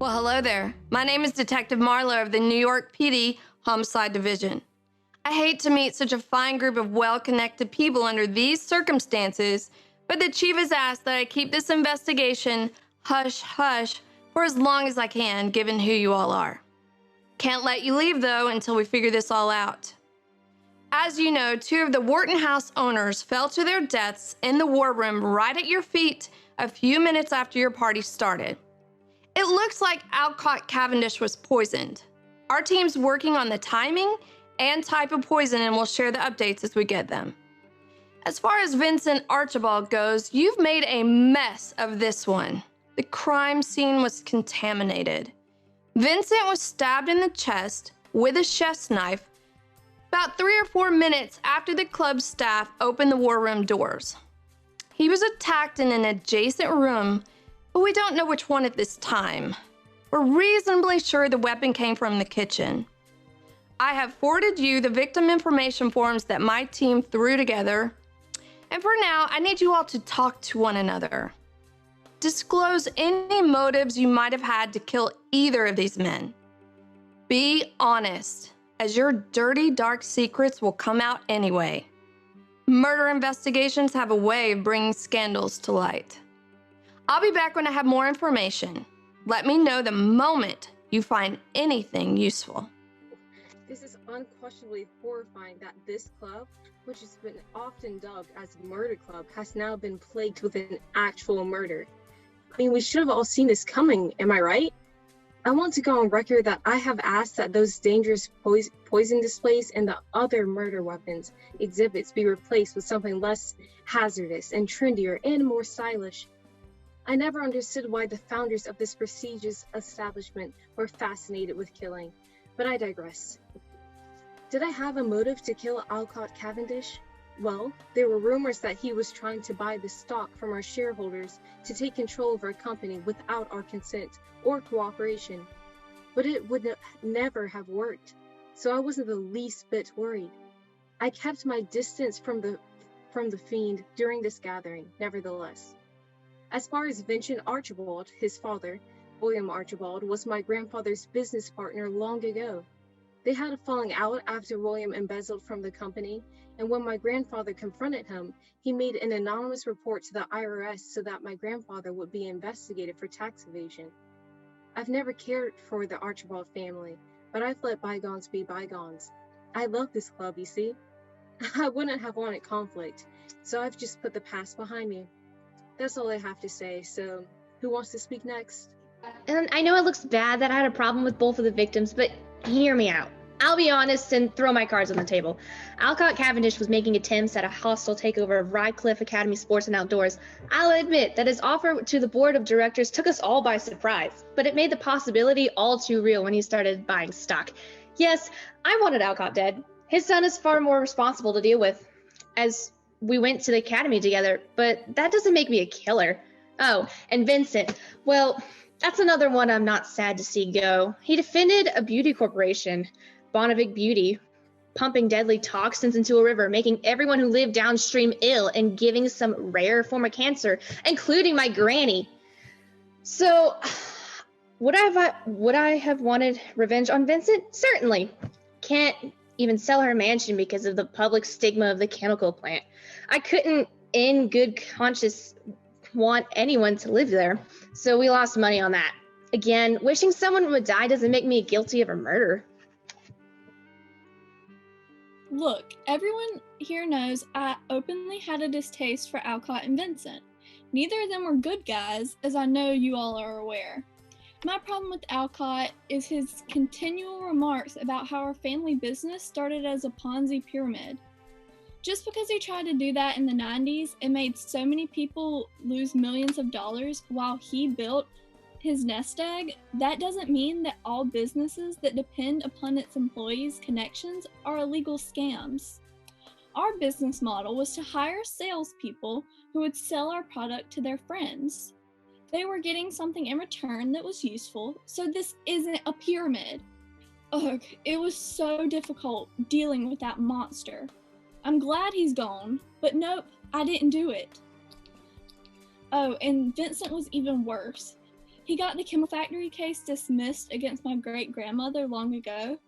Well, hello there. My name is Detective Marlowe of the New York PD Homicide Division. I hate to meet such a fine group of well-connected people under these circumstances, but the chief has asked that I keep this investigation hush-hush for as long as I can, given who you all are. Can't let you leave, though, until we figure this all out. As you know, 2 of the Wharton House owners fell to their deaths in the war room right at your feet a few minutes after your party started. It looks like Alcott Cavendish was poisoned. Our team's working on the timing and type of poison, and we'll share the updates as we get them. As far as Vincent Archibald goes, you've made a mess of this one. The crime scene was contaminated. Vincent was stabbed in the chest with a chef's knife about 3 or 4 minutes after the club staff opened the war room doors. He was attacked in an adjacent room, but we don't know which one at this time. We're reasonably sure the weapon came from the kitchen. I have forwarded you the victim information forms that my team threw together. And for now, I need you all to talk to one another. Disclose any motives you might have had to kill either of these men. Be honest, as your dirty, dark secrets will come out anyway. Murder investigations have a way of bringing scandals to light. I'll be back when I have more information. Let me know the moment you find anything useful. This is unquestionably horrifying that this club, which has been often dubbed as a murder club, has now been plagued with an actual murder. I mean, we should have all seen this coming, am I right? I want to go on record that I have asked that those dangerous poison displays and the other murder weapons exhibits be replaced with something less hazardous and trendier and more stylish. I never understood why the founders of this prestigious establishment were fascinated with killing, but I digress. Did I have a motive to kill Alcott Cavendish? Well, there were rumors that he was trying to buy the stock from our shareholders to take control of our company without our consent or cooperation. But it would never have worked, so I wasn't the least bit worried. I kept my distance from the fiend during this gathering, nevertheless. As far as Vincent Archibald, his father, William Archibald, was my grandfather's business partner long ago. They had a falling out after William embezzled from the company, and when my grandfather confronted him, he made an anonymous report to the IRS so that my grandfather would be investigated for tax evasion. I've never cared for the Archibald family, but I've let bygones be bygones. I love this club, you see. I wouldn't have wanted conflict, so I've just put the past behind me. That's all I have to say, so who wants to speak next? And I know it looks bad that I had a problem with both of the victims, but hear me out. I'll be honest and throw my cards on the table. Alcott Cavendish was making attempts at a hostile takeover of Rydcliffe Academy Sports and Outdoors. I'll admit that his offer to the board of directors took us all by surprise, but it made the possibility all too real when he started buying stock. Yes, I wanted Alcott dead. His son is far more responsible to deal with, as we went to the academy together, but that doesn't make me a killer. Oh, and Vincent, well, that's another one I'm not sad to see go. He defended a beauty corporation, Bonnevig Beauty, pumping deadly toxins into a river, making everyone who lived downstream ill and giving some rare form of cancer, including my granny. So, would I have wanted revenge on Vincent? Certainly. Can't even sell her mansion because of the public stigma of the chemical plant. I couldn't, in good conscience, want anyone to live there, so we lost money on that. Again, wishing someone would die doesn't make me guilty of a murder. Look, everyone here knows I openly had a distaste for Alcott and Vincent. Neither of them were good guys, as I know you all are aware. My problem with Alcott is his continual remarks about how our family business started as a Ponzi pyramid. Just because he tried to do that in the 90s and made so many people lose millions of dollars while he built his nest egg, that doesn't mean that all businesses that depend upon its employees' connections are illegal scams. Our business model was to hire salespeople who would sell our product to their friends. They were getting something in return that was useful, so this isn't a pyramid. Ugh, it was so difficult dealing with that monster. I'm glad he's gone, but nope, I didn't do it. Oh, and Vincent was even worse. He got the chemical factory case dismissed against my great-grandmother long ago.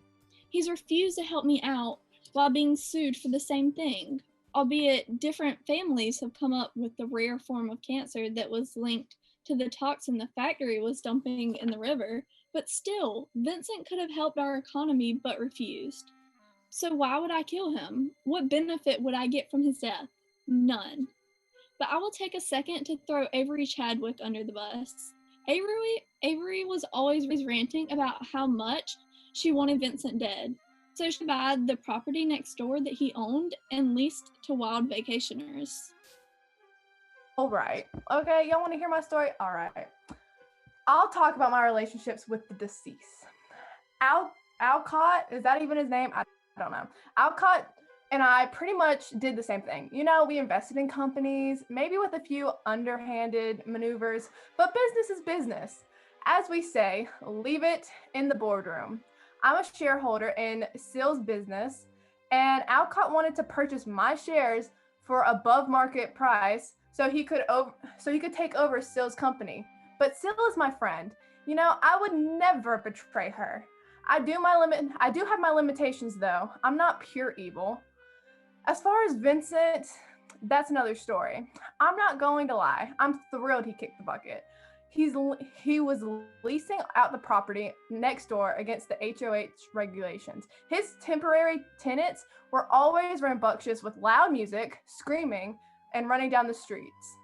He's refused to help me out while being sued for the same thing, albeit different families have come up with the rare form of cancer that was linked to the toxin the factory was dumping in the river. But still, Vincent could have helped our economy but refused. So why would I kill him? What benefit would I get from his death? None. But I will take a second to throw Avery Chadwick under the bus. Avery was always ranting about how much she wanted Vincent dead, so she bought the property next door that he owned and leased to wild vacationers. All right. Okay, y'all want to hear my story? All right. I'll talk about my relationships with the deceased. Alcott, is that even his name? I don't know. Alcott and I pretty much did the same thing. You know, we invested in companies, maybe with a few underhanded maneuvers, but business is business. As we say, leave it in the boardroom. I'm a shareholder in Sill's business, and Alcott wanted to purchase my shares for above market price so he could take over Sill's company. But Sill is my friend. You know, I would never betray her. I do have my limitations though. I'm not pure evil. As far as Vincent, that's another story. I'm not going to lie. I'm thrilled he kicked the bucket. He was leasing out the property next door against the HOH regulations. His temporary tenants were always rambunctious with loud music, screaming, and running down the streets.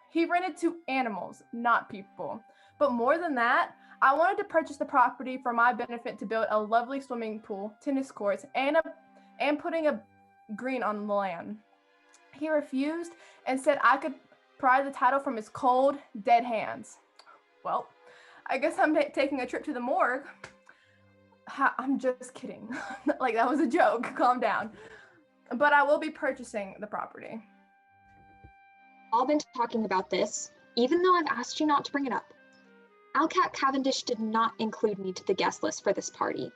He rented to animals, not people. But more than that, I wanted to purchase the property for my benefit to build a lovely swimming pool, tennis courts, and putting a green on the land. He refused and said I could pry the title from his cold, dead hands. Well, I guess I'm taking a trip to the morgue. I'm just kidding. Like, that was a joke. Calm down. But I will be purchasing the property. All been talking about this, even though I've asked you not to bring it up. Alcat Cavendish did not include me to the guest list for this party.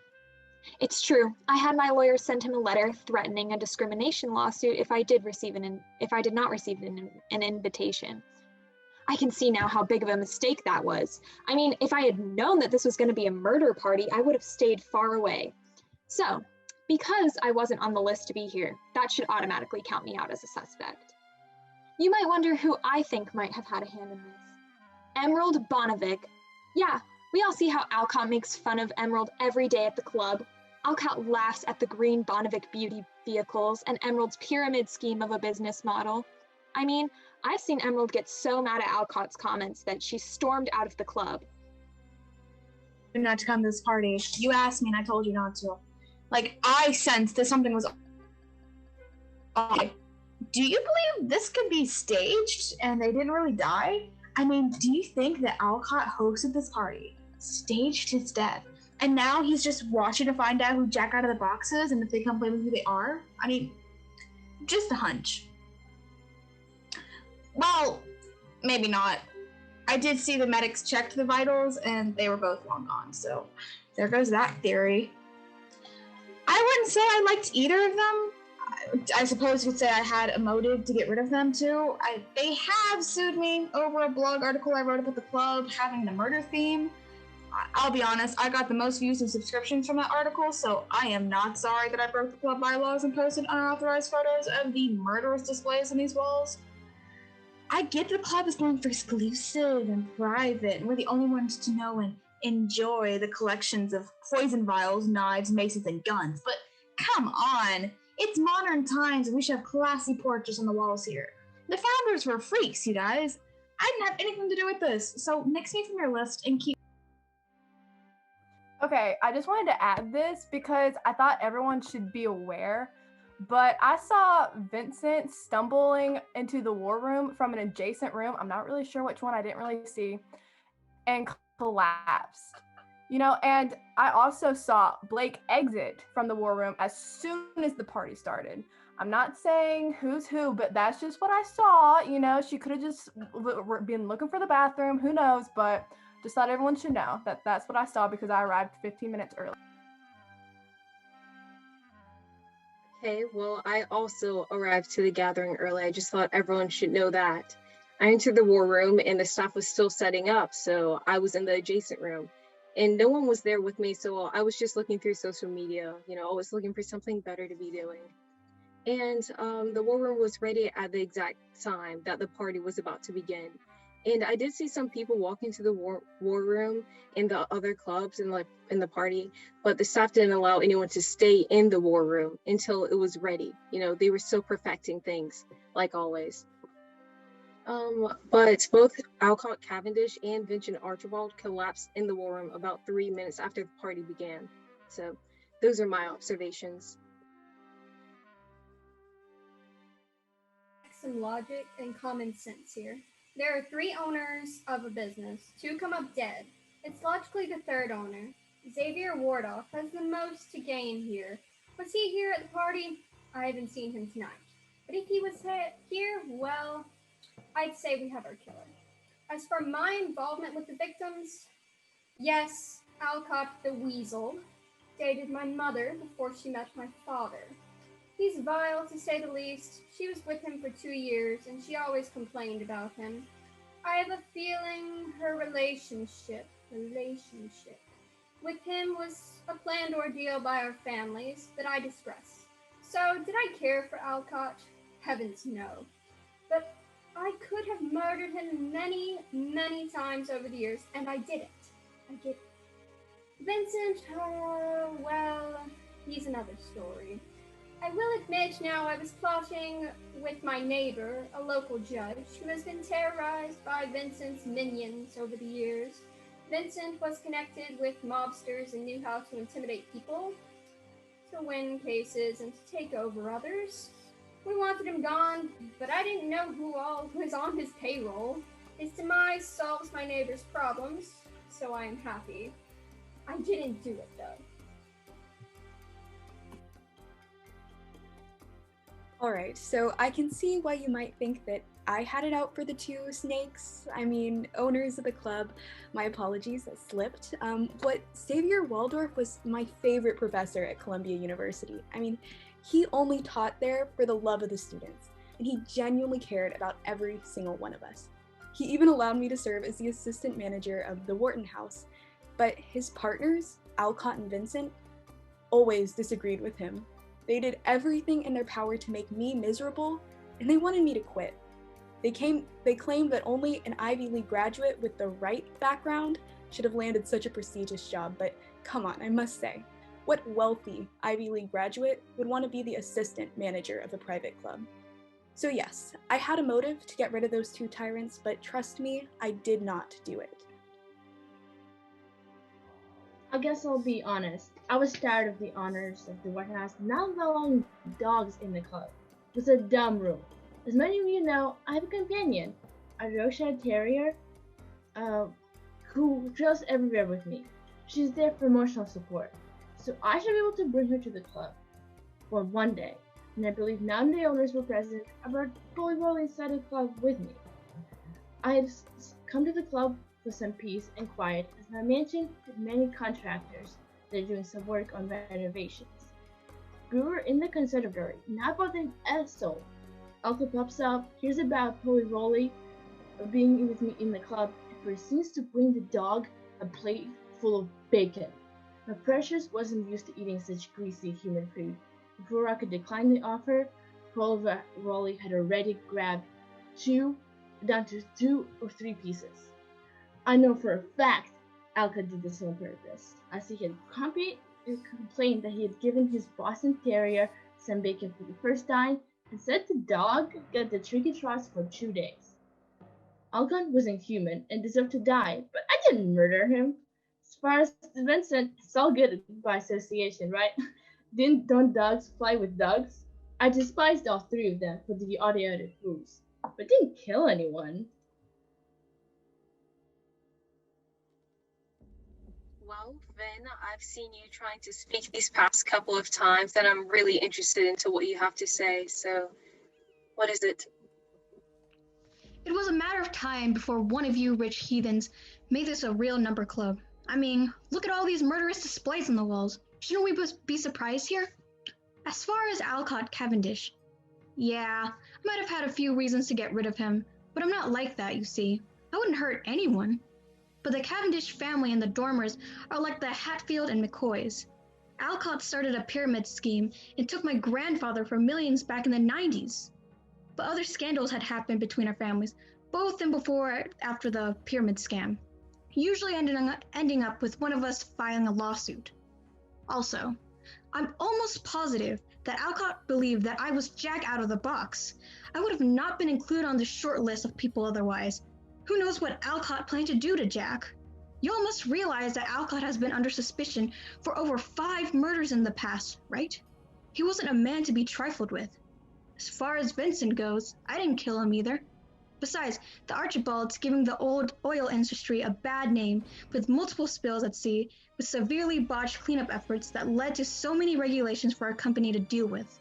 It's true, I had my lawyer send him a letter threatening a discrimination lawsuit if I did not receive an invitation. I can see now how big of a mistake that was. I mean, if I had known that this was going to be a murder party, I would have stayed far away. So, because I wasn't on the list to be here, that should automatically count me out as a suspect. You might wonder who I think might have had a hand in this. Emerald Bonnevik. Yeah, we all see how Alcott makes fun of Emerald every day at the club. Alcott laughs at the green Bonnevik beauty vehicles and Emerald's pyramid scheme of a business model. I mean, I've seen Emerald get so mad at Alcott's comments that she stormed out of the club. Not to come to this party. You asked me and I told you not to. Like, I sensed that something was off. Do you believe this could be staged and they didn't really die? I mean, do you think that Alcott hosted this party, staged his death, and now he's just watching to find out who Jack out of the box is and if they come play with who they are? I mean, just a hunch. Well, maybe not. I did see the medics checked the vitals and they were both long gone, so there goes that theory. I wouldn't say I liked either of them. I suppose you could say I had a motive to get rid of them too. They have sued me over a blog article I wrote about the club having the murder theme. I'll be honest, I got the most views and subscriptions from that article, so I am not sorry that I broke the club bylaws and posted unauthorized photos of the murderous displays on these walls. I get the club is known for exclusive and private, and we're the only ones to know and enjoy the collections of poison vials, knives, maces, and guns, but come on. It's modern times and we should have classy portraits on the walls here. The founders were freaks, you guys. I didn't have anything to do with this, so nix me from your list and keep... Okay, I just wanted to add this because I thought everyone should be aware, but I saw Vincent stumbling into the war room from an adjacent room. I'm not really sure which one, I didn't really see, and collapsed. You know, and I also saw Blake exit from the war room as soon as the party started. I'm not saying who's who, but that's just what I saw. You know, she could have just been looking for the bathroom. Who knows? But just thought everyone should know that that's what I saw because I arrived 15 minutes early. Okay, well, I also arrived to the gathering early. I just thought everyone should know that. I entered the war room and the staff was still setting up, so I was in the adjacent room. And no one was there with me, so I was just looking through social media, I was looking for something better to be doing. And the war room was ready at the exact time that the party was about to begin. And I did see some people walk into the war room in the other clubs and like in the party, but the staff didn't allow anyone to stay in the war room until it was ready. They were still perfecting things, like always. But both Alcott Cavendish and Vincent Archibald collapsed in the war room about 3 minutes after the party began. So those are my observations. Some logic and common sense here. There are 3 owners of a business. 2 come up dead. It's logically the 3rd owner. Xavier Wardoff has the most to gain here. Was he here at the party? I haven't seen him tonight. But if he was here, well, I'd say we have our killer. As for my involvement with the victims, yes, Alcott the Weasel dated my mother before she met my father. He's vile, to say the least. She was with him for 2 years, and she always complained about him. I have a feeling her relationship with him was a planned ordeal by our families that I discussed. So, did I care for Alcott? Heavens no. But I could have murdered him many, many times over the years, and I didn't. Vincent, well, he's another story. I will admit now I was plotting with my neighbor, a local judge, who has been terrorized by Vincent's minions over the years. Vincent was connected with mobsters and knew how to intimidate people, to win cases and to take over others. We wanted him gone, but I didn't know who all was on his payroll. His demise solves my neighbor's problems, so I am happy. I didn't do it, though. Alright, so I can see why you might think that I had it out for the 2 snakes. I mean, owners of the club, my apologies, that slipped. But Xavier Waldorf was my favorite professor at Columbia University. I mean, he only taught there for the love of the students, and he genuinely cared about every single one of us. He even allowed me to serve as the assistant manager of the Wharton House, but his partners, Alcott and Vincent, always disagreed with him. They did everything in their power to make me miserable, and they wanted me to quit. They claimed that only an Ivy League graduate with the right background should have landed such a prestigious job, but come on, I must say, what wealthy Ivy League graduate would want to be the assistant manager of a private club? So yes, I had a motive to get rid of those 2 tyrants, but trust me, I did not do it. I guess I'll be honest. I was tired of the honors of the White House not allowing dogs in the club. It was a dumb rule. As many of you know, I have a companion, a Yorkshire Terrier, who trails everywhere with me. She's there for emotional support, so I should be able to bring her to the club for one day. And I believe none of the owners were present about volleyball inside the club with me. I had come to the club for some peace and quiet, as my mansion had many contractors that are doing some work on renovations. We were in the conservatory, not bothering a soul. Alka pops up, hears about Polly Rolly being with me in the club, and proceeds to bring the dog a plate full of bacon. My Precious wasn't used to eating such greasy human food. Before I could decline the offer, Polly Rolly had already grabbed down to 2 or 3 pieces. I know for a fact Alka did this on purpose, as he had complained that he had given his Boston Terrier some bacon for the first time and said the dog got the tricky trots for 2 days. Alkan wasn't human and deserved to die, but I didn't murder him. As far as Vincent, it's all good by association, right? Don't dogs fly with dogs? I despised all 3 of them for the idiotic rules, but didn't kill anyone. Well, Vin, I've seen you trying to speak these past couple of times, and I'm really interested into what you have to say. So, what is it? It was a matter of time before one of you rich heathens made this a real number club. I mean, look at all these murderous displays on the walls. Shouldn't we be surprised here? As far as Alcott Cavendish, yeah, I might have had a few reasons to get rid of him, But I'm not like that, you see. I wouldn't hurt anyone. But the Cavendish family and the Dormers are like the Hatfield and McCoys. Alcott started a pyramid scheme and took my grandfather for millions back in the 90s. But other scandals had happened between our families, both in before and after the pyramid scam, usually ending up with one of us filing a lawsuit. Also, I'm almost positive that Alcott believed that I was Jack out of the box. I would have not been included on the short list of people otherwise. Who knows what Alcott planned to do to Jack? You all must realize that Alcott has been under suspicion for over 5 murders in the past, right? He wasn't a man to be trifled with. As far as Vincent goes, I didn't kill him either. Besides, the Archibald's giving the old oil industry a bad name with multiple spills at sea, with severely botched cleanup efforts that led to so many regulations for our company to deal with.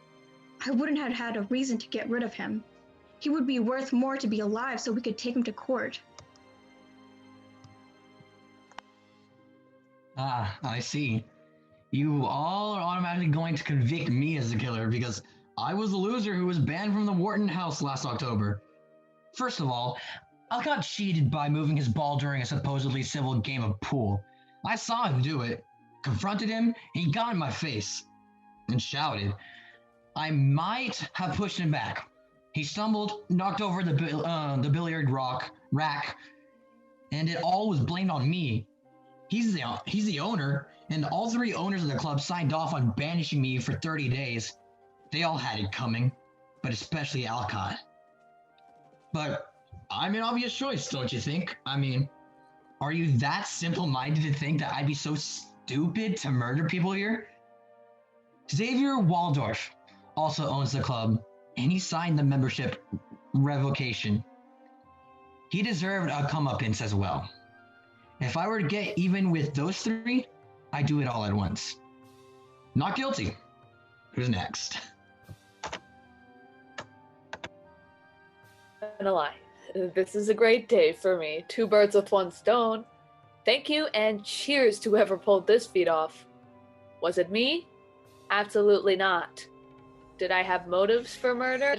I wouldn't have had a reason to get rid of him. He would be worth more to be alive so we could take him to court. Ah, I see. You all are automatically going to convict me as the killer because I was the loser who was banned from the Wharton house last October. First of all, Alcott cheated by moving his ball during a supposedly civil game of pool. I saw him do it, confronted him, and he got in my face and shouted. I might have pushed him back. He stumbled, knocked over the billiard rack, and it all was blamed on me. He's the owner, and all 3 owners of the club signed off on banishing me for 30 days. They all had it coming, but especially Alcott. But I'm an obvious choice, don't you think? I mean, are you that simple-minded to think that I'd be so stupid to murder people here? Xavier Waldorf also owns the club, and he signed the membership revocation. He deserved a comeuppance as well. If I were to get even with those 3, I'd do it all at once. Not guilty. Who's next? Not gonna lie, this is a great day for me. 2 birds with 1 stone. Thank you and cheers to whoever pulled this feat off. Was it me? Absolutely not. Did I have motives for murder?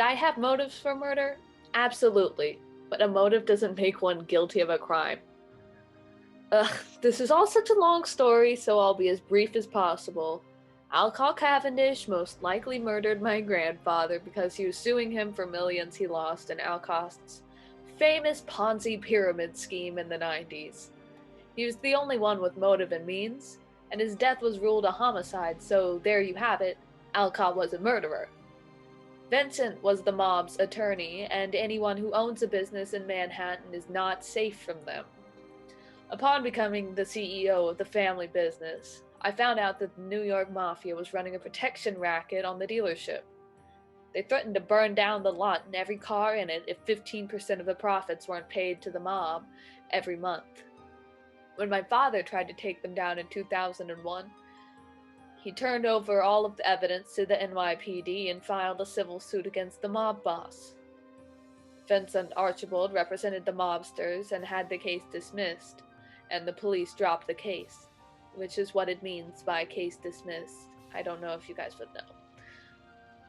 Absolutely. But a motive doesn't make one guilty of a crime. This is all such a long story, so I'll be as brief as possible. Alcott Cavendish most likely murdered my grandfather because he was suing him for millions he lost in Alcott's famous Ponzi pyramid scheme in the 90s. He was the only one with motive and means, and his death was ruled a homicide, so there you have it, Alcott was a murderer. Vincent was the mob's attorney, and anyone who owns a business in Manhattan is not safe from them. Upon becoming the CEO of the family business, I found out that the New York Mafia was running a protection racket on the dealership. They threatened to burn down the lot and every car in it if 15% of the profits weren't paid to the mob every month. When my father tried to take them down in 2001, he turned over all of the evidence to the NYPD and filed a civil suit against the mob boss. Vincent Archibald represented the mobsters and had the case dismissed, and the police dropped the case, which is what it means by case dismissed. I don't know if you guys would know.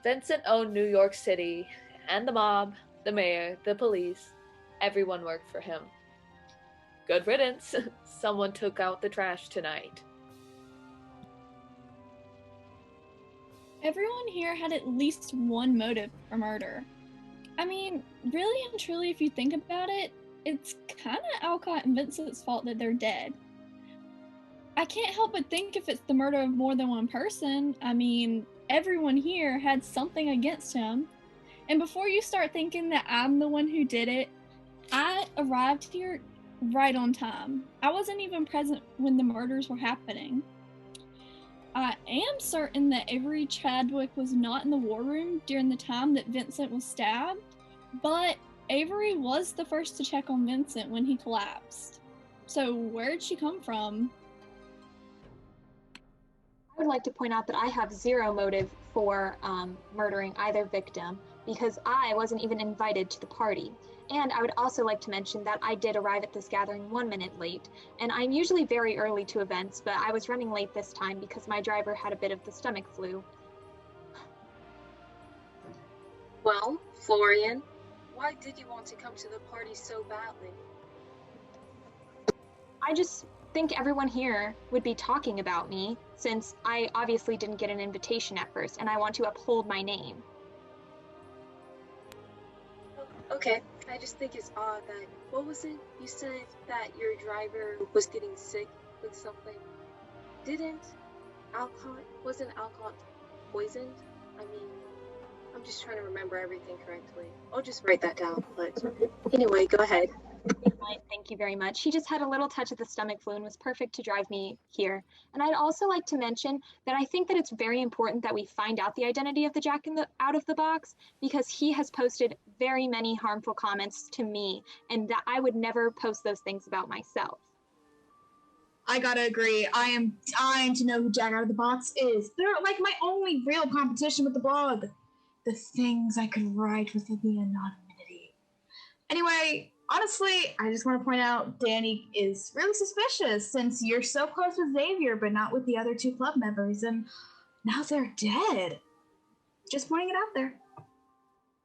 Vincent owned New York City, and the mob, the mayor, the police, everyone worked for him. Good riddance. Someone took out the trash tonight. Everyone here had at least one motive for murder. I mean, really and truly, if you think about it, it's kind of Alcott and Vincent's fault that they're dead. I can't help but think if it's the murder of more than one person, I mean, everyone here had something against him. And before you start thinking that I'm the one who did it, I arrived here right on time. I wasn't even present when the murders were happening. I am certain that Avery Chadwick was not in the war room during the time that Vincent was stabbed, but Avery was the first to check on Vincent when he collapsed. So where'd she come from? I would like to point out that I have zero motive for murdering either victim because I wasn't even invited to the party. And I would also like to mention that I did arrive at this gathering 1 minute late, and I'm usually very early to events, but I was running late this time because my driver had a bit of the stomach flu. Well, Florian, why did you want to come to the party so badly? I just think everyone here would be talking about me, since I obviously didn't get an invitation at first, and I want to uphold my name. Okay, I just think it's odd that, what was it? You said that your driver was getting sick with something. Wasn't Alcott poisoned? I mean, I'm just trying to remember everything correctly. I'll just write that down, but anyway, go ahead. Thank you very much. He just had a little touch of the stomach flu and was perfect to drive me here. And I'd also like to mention that I think that it's very important that we find out the identity of the Jack out of the box, because he has posted very many harmful comments to me, and that I would never post those things about myself. I gotta agree. I am dying to know who Jack out of the box is. They're like my only real competition with the blog. The things I could write with the anonymity. Anyway, honestly, I just want to point out Danny is really suspicious since you're so close with Xavier, but not with the other two club members, and now they're dead. Just pointing it out there.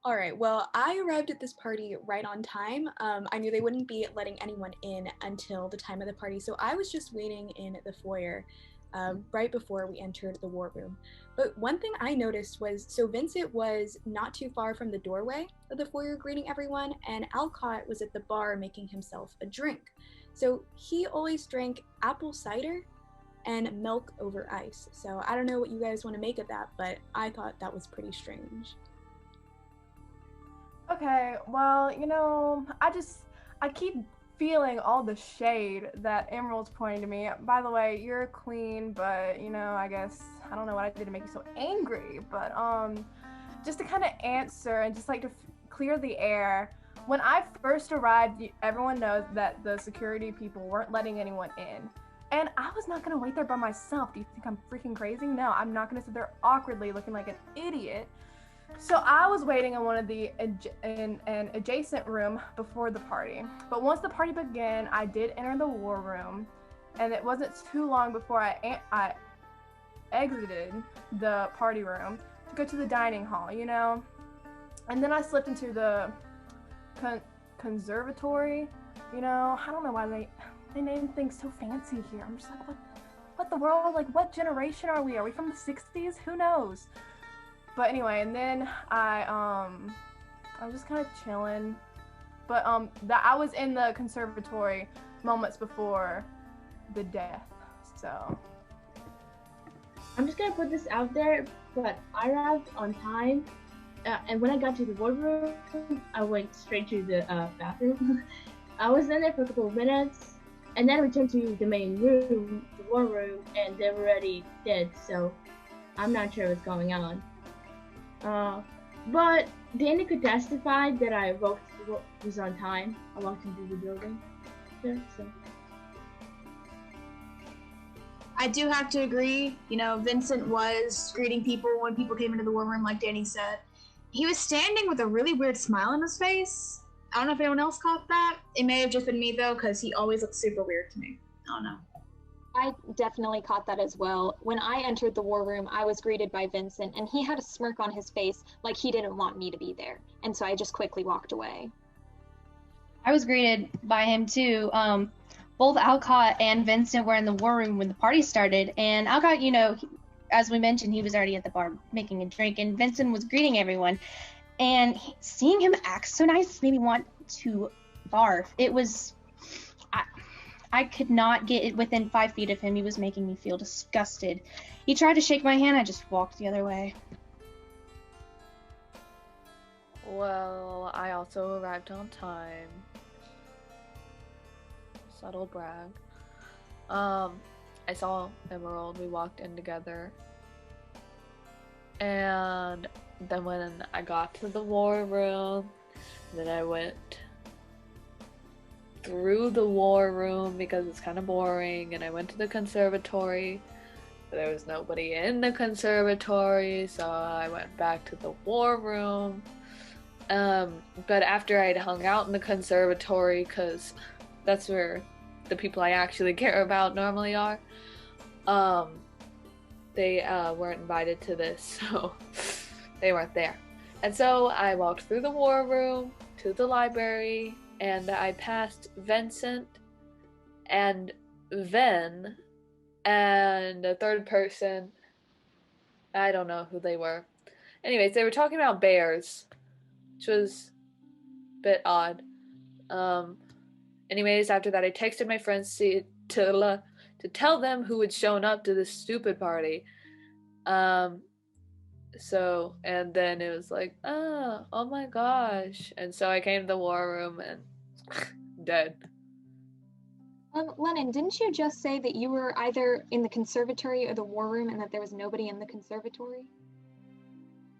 All right, well, I arrived at this party right on time. I knew they wouldn't be letting anyone in until the time of the party, so I was just waiting in the foyer right before we entered the war room. But one thing I noticed was, so Vincent was not too far from the doorway of the foyer greeting everyone, and Alcott was at the bar making himself a drink. So he always drank apple cider and milk over ice. So I don't know what you guys want to make of that, but I thought that was pretty strange. Okay, well, you know, I keep feeling all the shade that Emerald's pointing to me. By the way, you're a queen, but, you know, I guess, I don't know what I did to make you so angry, but, just to kind of answer and just like to clear the air, when I first arrived, everyone knows that the security people weren't letting anyone in. And I was not gonna wait there by myself. Do you think I'm freaking crazy? No, I'm not gonna sit there awkwardly looking like an idiot. So I was waiting in one of the in an adjacent room before the party. But once the party began, I did enter the war room, and it wasn't too long before I exited the party room to go to the dining hall, you know? And then I slipped into the conservatory, you know? I don't know why they name things so fancy here. I'm just like, what the world? Like, what generation are we? Are we from the 60s? Who knows? But anyway, and then I was just kind of chilling. But I was in the conservatory moments before the death, so. I'm just gonna put this out there, but I arrived on time, and when I got to the wardrobe, I went straight to the bathroom. I was in there for a couple of minutes, and then returned to the main room, the war room, and they were already dead, so I'm not sure what's going on. But Danny could testify that I was on time. I walked into the building. Yeah, so. I do have to agree. You know, Vincent was greeting people when people came into the war room, like Danny said. He was standing with a really weird smile on his face. I don't know if anyone else caught that. It may have just been me, though, because he always looks super weird to me. I don't know. I definitely caught that as well. When I entered the war room, I was greeted by Vincent, and he had a smirk on his face like he didn't want me to be there. And so I just quickly walked away. I was greeted by him too. Both Alcott and Vincent were in the war room when the party started, and Alcott, you know, as we mentioned, he was already at the bar making a drink, and Vincent was greeting everyone. And seeing him act so nice made me want to barf. It was... I could not get within 5 feet of him. He was making me feel disgusted. He tried to shake my hand. I just walked the other way. Well, I also arrived on time. Subtle brag. I saw Emerald. We walked in together. And then when I got to the war room, then I went through the war room because it's kind of boring, and I went to the conservatory, but there was nobody in the conservatory, so I went back to the war room. But after I'd hung out in the conservatory, because that's where the people I actually care about normally are, they weren't invited to this, so they weren't there. And so I walked through the war room to the library and that I passed Vincent and Ven and a third person. I don't know who they were. Anyways, they were talking about bears, which was a bit odd. Anyways, after that, I texted my friends to tell them who had shown up to this stupid party. So, and then it was like, oh my gosh. And so I came to the war room and dead. Lennon, didn't you just say that you were either in the conservatory or the war room and that there was nobody in the conservatory?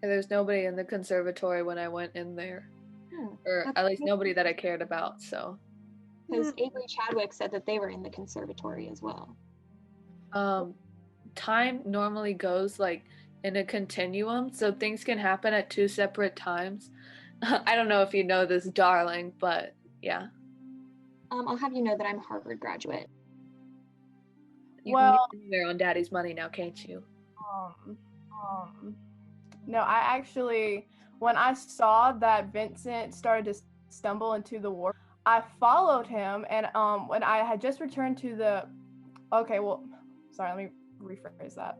And there's nobody in the conservatory when I went in there. Or at least nobody that I cared about, so. Because Avery Chadwick said that they were in the conservatory as well. Time normally goes like in a continuum, so things can happen at 2 separate times. I don't know if you know this, darling, but yeah. I'll have you know that I'm a Harvard graduate. You can get anywhere on daddy's money now, can't you? No, I actually, when I saw that Vincent started to stumble into the war, I followed him, and when I had just returned to the, let me rephrase that.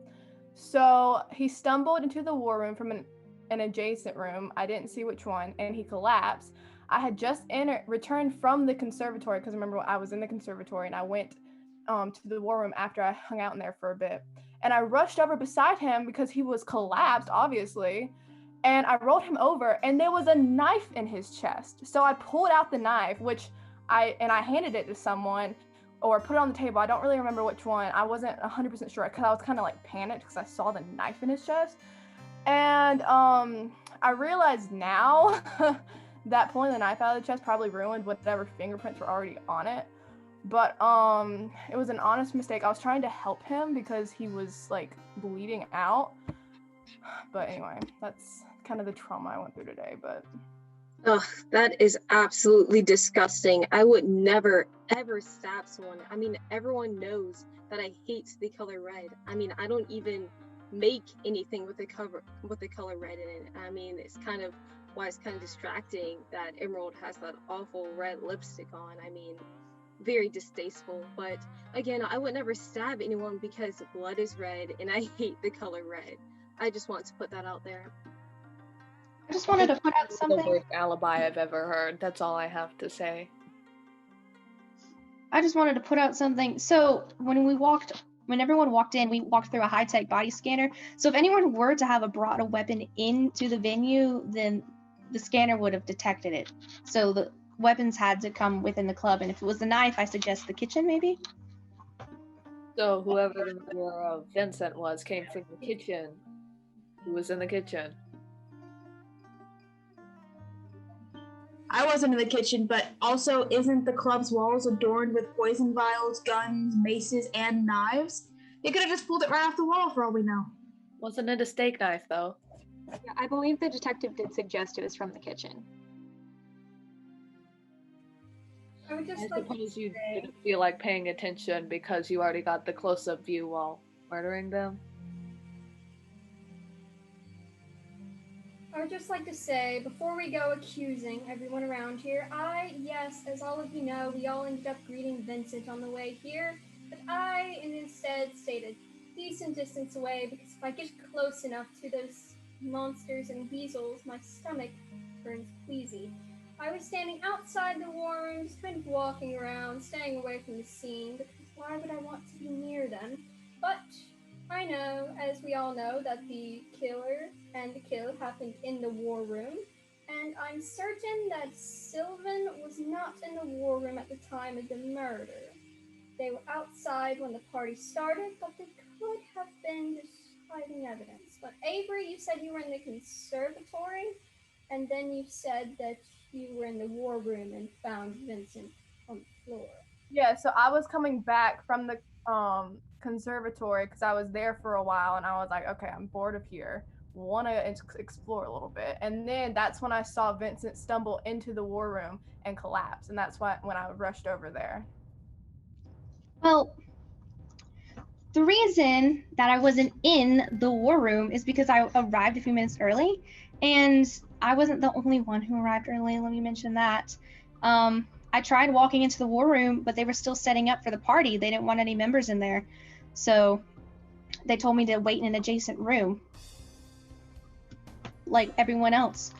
So he stumbled into the war room from an adjacent room. I didn't see which one, and he collapsed. I had just returned from the conservatory, because remember I was in the conservatory, and I went to the war room after I hung out in there for a bit. And I rushed over beside him because he was collapsed, obviously. And I rolled him over, and there was a knife in his chest. So I pulled out the knife, I handed it to someone, or put it on the table. I don't really remember which one. I wasn't 100% sure because I was kind of like panicked because I saw the knife in his chest. And I realized now that pulling the knife out of the chest probably ruined whatever fingerprints were already on it. But it was an honest mistake. I was trying to help him because he was like bleeding out. But anyway, that's kind of the trauma I went through today. But ugh, that is absolutely disgusting. I would never ever stab someone. I mean, everyone knows that I hate the color red. I mean, I don't even make anything with the color red in it. I mean, it's kind of why it's kind of distracting that Emerald has that awful red lipstick on. I mean, very distasteful. But again, I would never stab anyone because blood is red and I hate the color red. I just want to put that out there. I just wanted to put out something. The worst alibi I've ever heard. That's all I have to say. I just wanted to put out something. So when everyone walked in, we walked through a high-tech body scanner. So if anyone were to have brought a weapon into the venue, then the scanner would have detected it. So the weapons had to come within the club. And if it was the knife, I suggest the kitchen, maybe? So whoever the murderer of Vincent was came from the kitchen. Who was in the kitchen? I wasn't in the kitchen, but also isn't the club's walls adorned with poison vials, guns, maces, and knives? They could have just pulled it right off the wall for all we know. Wasn't it a steak knife, though? Yeah, I believe the detective did suggest it was from the kitchen. I would just I like suppose to you say, didn't feel like paying attention because you already got the close-up view while murdering them? I would just like to say, before we go accusing everyone around here, yes, as all of you know, we all ended up greeting Vincent on the way here, but I instead stayed a decent distance away because if I get close enough to those monsters and weasels, my stomach turns queasy. I was standing outside the war room, just kind of walking around, staying away from the scene, because why would I want to be near them? But I know, as we all know, that the killer and the kill happened in the war room, and I'm certain that Sylvan was not in the war room at the time of the murder. They were outside when the party started, but they could have been just hiding evidence. But Avery, you said you were in the conservatory, and then you said that you were in the war room and found Vincent on the floor. Yeah, so I was coming back from the conservatory because I was there for a while, and I was like, okay, I'm bored of here, want to explore a little bit. And then that's when I saw Vincent stumble into the war room and collapse, and that's when I rushed over there. Well, the reason that I wasn't in the war room is because I arrived a few minutes early, and I wasn't the only one who arrived early, let me mention that. I tried walking into the war room, but they were still setting up for the party. They didn't want any members in there. So they told me to wait in an adjacent room, like everyone else.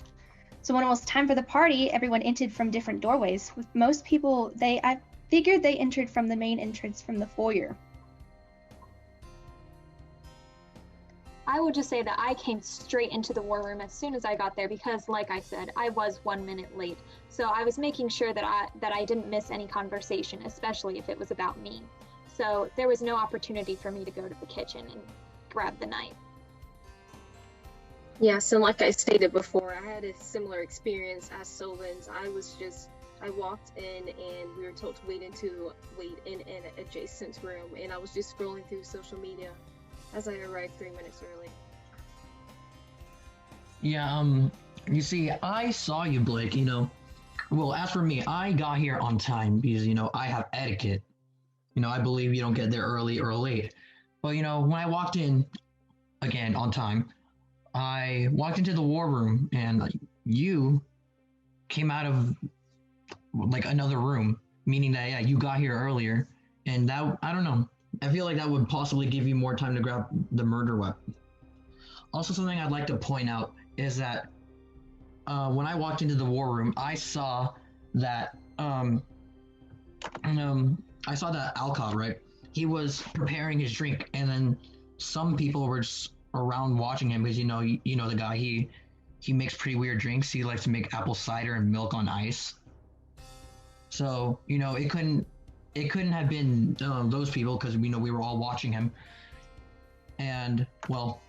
So when it was time for the party, everyone entered from different doorways. With most people, I figured they entered from the main entrance from the foyer. I would just say that I came straight into the war room as soon as I got there because, like I said, I was 1 minute late. So I was making sure that I didn't miss any conversation, especially if it was about me. So there was no opportunity for me to go to the kitchen and grab the knife. Yeah, so like I stated before, I had a similar experience as Sylvan's. I walked in and we were told to wait in an adjacent room, and I was just scrolling through social media as I arrived 3 minutes early. Yeah, you see, I saw you, Blake, Well, as for me, I got here on time because, I have etiquette. I believe you don't get there early or late. But, when I walked in, again, on time, I walked into the war room and you came out of, like, another room, meaning that, yeah, you got here earlier. And that, I don't know. I feel like that would possibly give you more time to grab the murder weapon. Also, something I'd like to point out is that when I walked into the war room, I saw that I saw that Alcott, right? He was preparing his drink, and then some people were just around watching him because you know the guy. He makes pretty weird drinks. He likes to make apple cider and milk on ice. So it couldn't have been those people because we were all watching him. And well,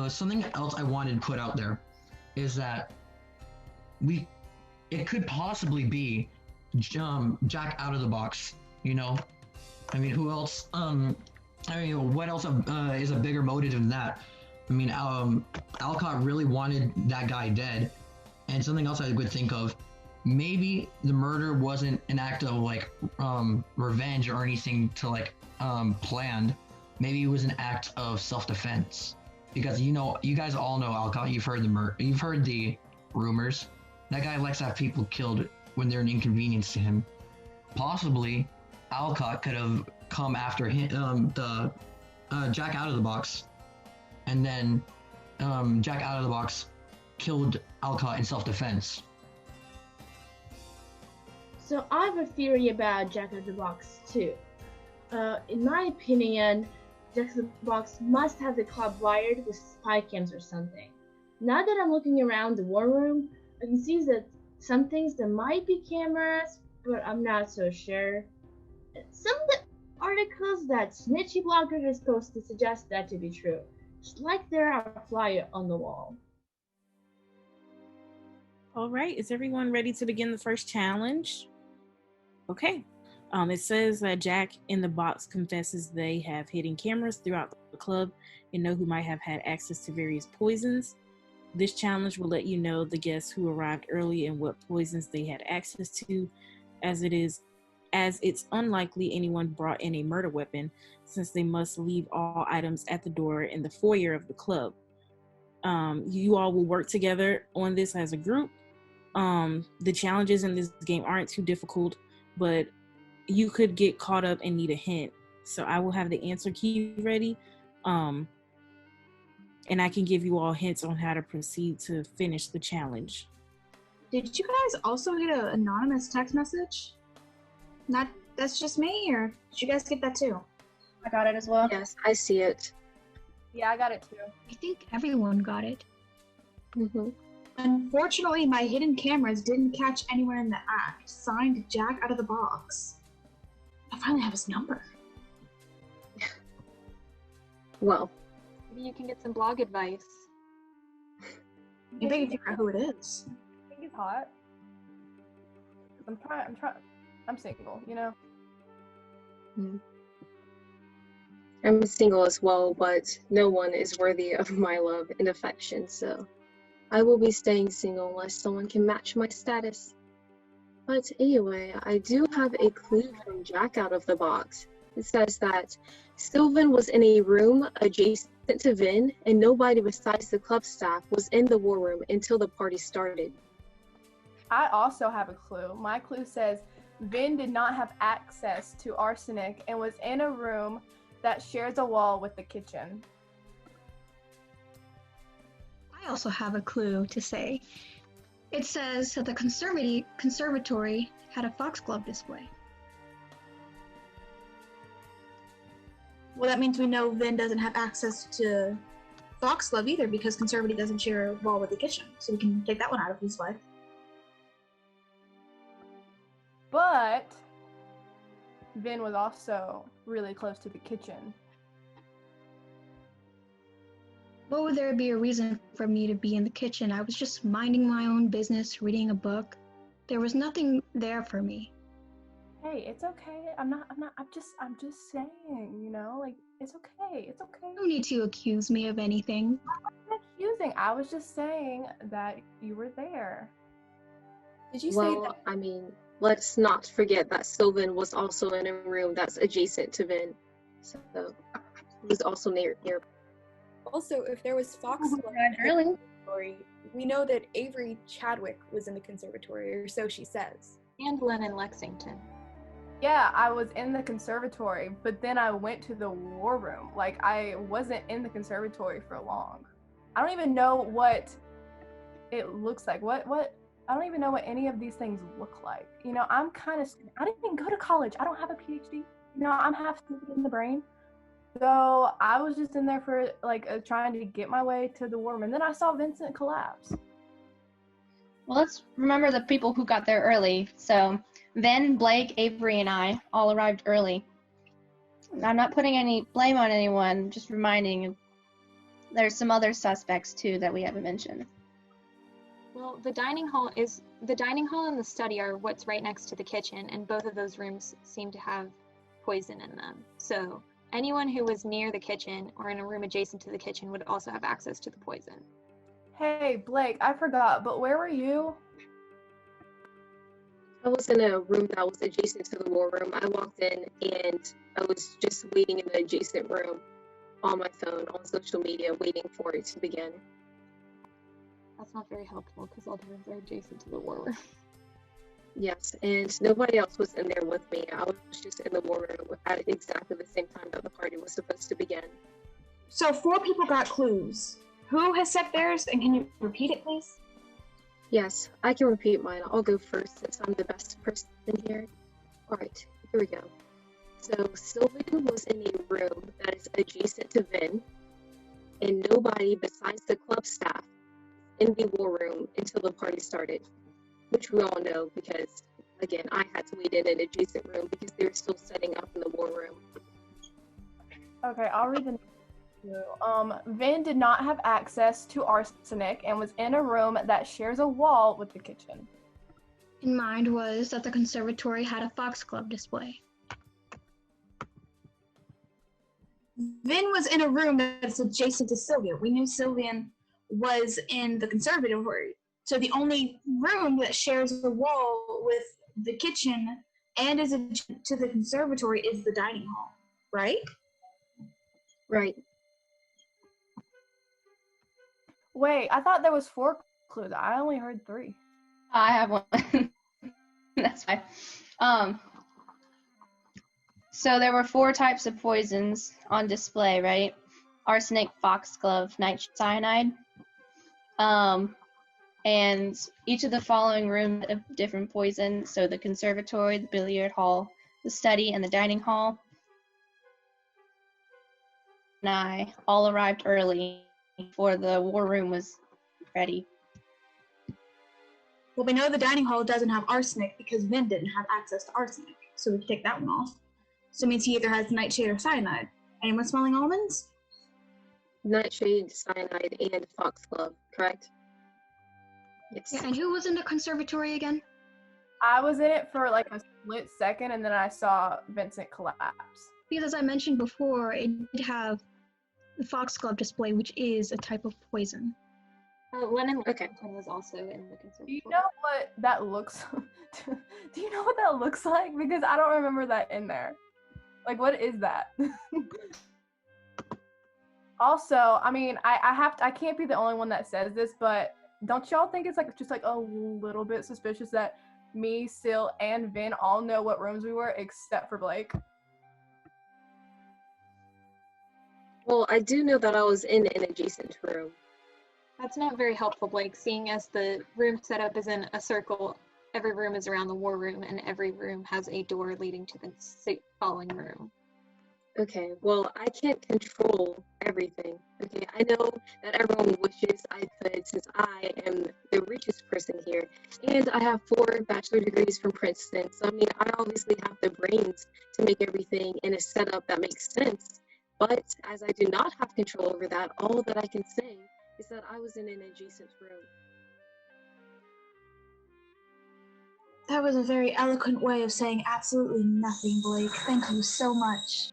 something else I wanted to put out there is that it could possibly be Jack out of the box. I mean, who else? What else is a bigger motive than that? I mean, Alcott really wanted that guy dead, and something else I would think of. Maybe the murder wasn't an act of like revenge or anything to like planned. Maybe it was an act of self-defense because you guys all know Alcott. You've heard the rumors. That guy likes to have people killed when they're an inconvenience to him. Possibly, Alcott could have come after him, the Jack out of the box, and then Jack out of the box killed Alcott in self-defense. So I have a theory about Jack of the Box too. In my opinion, Jack of the Box must have the club wired with spy cams or something. Now that I'm looking around the war room, I can see that some things there might be cameras, but I'm not so sure. Some of the articles that Snitchy Blogger is posted suggest that to be true, just like there are a flyer on the wall. All right, is everyone ready to begin the first challenge? Okay. It says that Jack in the Box confesses they have hidden cameras throughout the club and know who might have had access to various poisons. This challenge will let you know the guests who arrived early and what poisons they had access to, as it's unlikely anyone brought in a murder weapon, since they must leave all items at the door in the foyer of the club. You all will work together on this as a group. The challenges in this game aren't too difficult, but you could get caught up and need a hint. So I will have the answer key ready. And I can give you all hints on how to proceed to finish the challenge. Did you guys also get an anonymous text message? That's just me, or did you guys get that too? I got it as well. Yes, I see it. Yeah, I got it too. I think everyone got it. Mm-hmm. Unfortunately, my hidden cameras didn't catch anyone in the act. Signed, Jack out of the box. I finally have his number. Well, Maybe you can get some blog advice. Maybe I can figure out who it is. I think it's hot. I'm single, I'm single as well, but no one is worthy of my love and affection, so I will be staying single unless someone can match my status. But anyway, I do have a clue from Jack out of the box. It says that Sylvan was in a room adjacent to Vin, and nobody besides the club staff was in the war room until the party started. I also have a clue. My clue says Vin did not have access to arsenic and was in a room that shares a wall with the kitchen. I also have a clue to say. It says that the conservatory had a foxglove display. Well, that means we know Vin doesn't have access to Foxglove either because Conservative doesn't share a wall with the kitchen. So we can take that one out of his life. But Vin was also really close to the kitchen. What would there be a reason for me to be in the kitchen? I was just minding my own business, reading a book. There was nothing there for me. Hey, it's okay. I'm just saying, you know, like, it's okay. It's okay. No need to accuse me of anything. I'm not accusing. I was just saying that you were there. Did you say Well, that? I mean, let's not forget that Sylvan was also in a room that's adjacent to Vin. So he was also near. Also, if there was Foxglove really? in the conservatory, we know that Avery Chadwick was in the conservatory, or so she says. And Lennon Lexington. Yeah, I was in the conservatory, but then I went to the war room. Like, I wasn't in the conservatory for long. I don't even know what it looks like. What I don't even know what any of these things look like. You know, I didn't even go to college. I don't have a PhD. You know, I'm half stupid in the brain. So I was just in there for trying to get my way to the war room, and then I saw Vincent collapse. Well, let's remember the people who got there early. So Vin, Blake, Avery, and I all arrived early. I'm not putting any blame on anyone, just reminding there's some other suspects too that we haven't mentioned. Well, the dining hall and the study are what's right next to the kitchen, and both of those rooms seem to have poison in them. So anyone who was near the kitchen or in a room adjacent to the kitchen would also have access to the poison. Hey, Blake, I forgot, but where were you? I was in a room that was adjacent to the war room. I walked in and I was just waiting in the adjacent room on my phone, on social media, waiting for it to begin. That's not very helpful because all the rooms are adjacent to the war room. Yes, and nobody else was in there with me. I was just in the war room at exactly the same time that the party was supposed to begin. So 4 people got clues. Who has said theirs, and can you repeat it, please? Yes, I can repeat mine. I'll go first since I'm the best person here. Alright, here we go. So Sylvan was in a room that is adjacent to Vin, and nobody besides the club staff in the war room until the party started. Which we all know because, again, I had to wait in an adjacent room because they were still setting up in the war room. Okay, I'll read the next two. Vin did not have access to arsenic and was in a room that shares a wall with the kitchen. In mind was that the conservatory had a foxglove display. Vin was in a room that's adjacent to Sylvia. We knew Sylvian was in the conservatory. So the only room that shares a wall with the kitchen and is adjacent to the conservatory is the dining hall, right? Right. Wait, I thought there was 4 clues. I only heard 3. I have one. That's fine. So there were 4 types of poisons on display, right? Arsenic, foxglove, nitrate cyanide. And each of the following rooms have different poison. So the conservatory, the billiard hall, the study, and the dining hall. And I all arrived early before the war room was ready. Well, we know the dining hall doesn't have arsenic because Vin didn't have access to arsenic. So we can take that one off. So it means he either has nightshade or cyanide. Anyone smelling almonds? Nightshade, cyanide, and foxglove, correct? Yes. Yeah, and who was in the conservatory again? I was in it for like a split second, and then I saw Vincent collapse. Because as I mentioned before, it did have the foxglove display, which is a type of poison. Lennon Lexington was also in the conservatory. Do you know what that looks? Do you know what that looks like? Because I don't remember that in there. Like, what is that? Also, I mean, I can't be the only one that says this, but don't y'all think it's like just like a little bit suspicious that me, Sil, and Vin all know what rooms we were except for Blake? Well, I do know that I was in an adjacent room. That's not very helpful, Blake, seeing as the room setup is in a circle. Every room is around the war room, and every room has a door leading to the following room. Okay, well, I can't control everything. Okay, I know that everyone wishes I could since I am the richest person here. And I have 4 bachelor degrees from Princeton. So, I mean, I obviously have the brains to make everything in a setup that makes sense. But as I do not have control over that, all that I can say is that I was in an adjacent room. That was a very eloquent way of saying absolutely nothing, Blake. Thank you so much.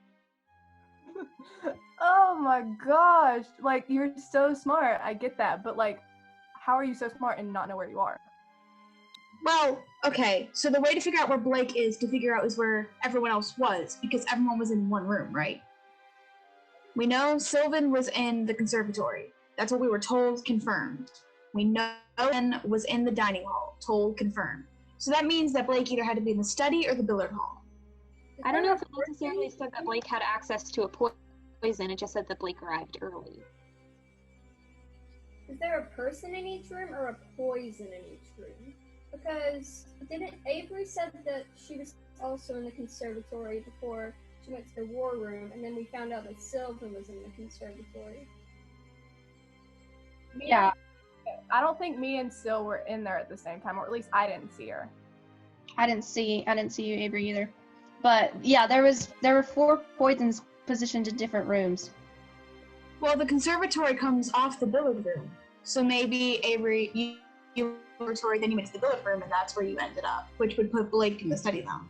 Oh my gosh. Like, you're so smart. I get that. But, like, how are you so smart and not know where you are? Well, okay, so the way to figure out where Blake is to figure out is where everyone else was, because everyone was in one room, right? We know Sylvan was in the conservatory. That's what we were told, confirmed. We know Ben was in the dining hall, told, confirmed. So that means that Blake either had to be in the study or the billiard hall. I don't know if it necessarily said that Blake had access to a poison, it just said that Blake arrived early. Is there a person in each room or a poison in each room? Because didn't Avery said that she was also in the conservatory before she went to the war room, and then we found out that Sylvan was in the conservatory. Yeah. I don't think me and Sil were in there at the same time, or at least I didn't see her. I didn't see you, Avery, either. But yeah, there were 4 poisons positioned in different rooms. Well, the conservatory comes off the billiard room. So maybe, Avery, you were in the conservatory, then you went to the billiard room, and that's where you ended up, which would put Blake in the study then.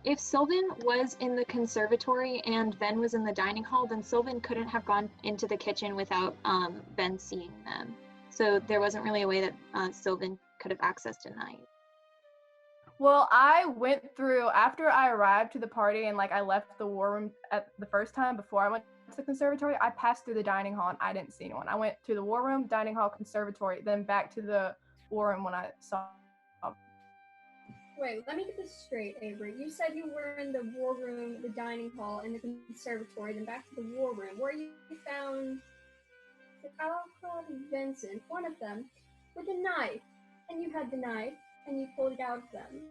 If Sylvan was in the conservatory and Ben was in the dining hall, then Sylvan couldn't have gone into the kitchen without Ben seeing them. So there wasn't really a way that Sylvan could have accessed a knife. Well, I went through, after I arrived to the party and like I left the war room at the first time before I went to the conservatory, I passed through the dining hall and I didn't see anyone. I went to the war room, dining hall, conservatory, then back to the war room when I saw. Wait, let me get this straight, Avery. You said you were in the war room, the dining hall, and the conservatory, then back to the war room, where you found Alcott and Vincent, one of them, with a knife. And you had the knife, and you pulled it out of them.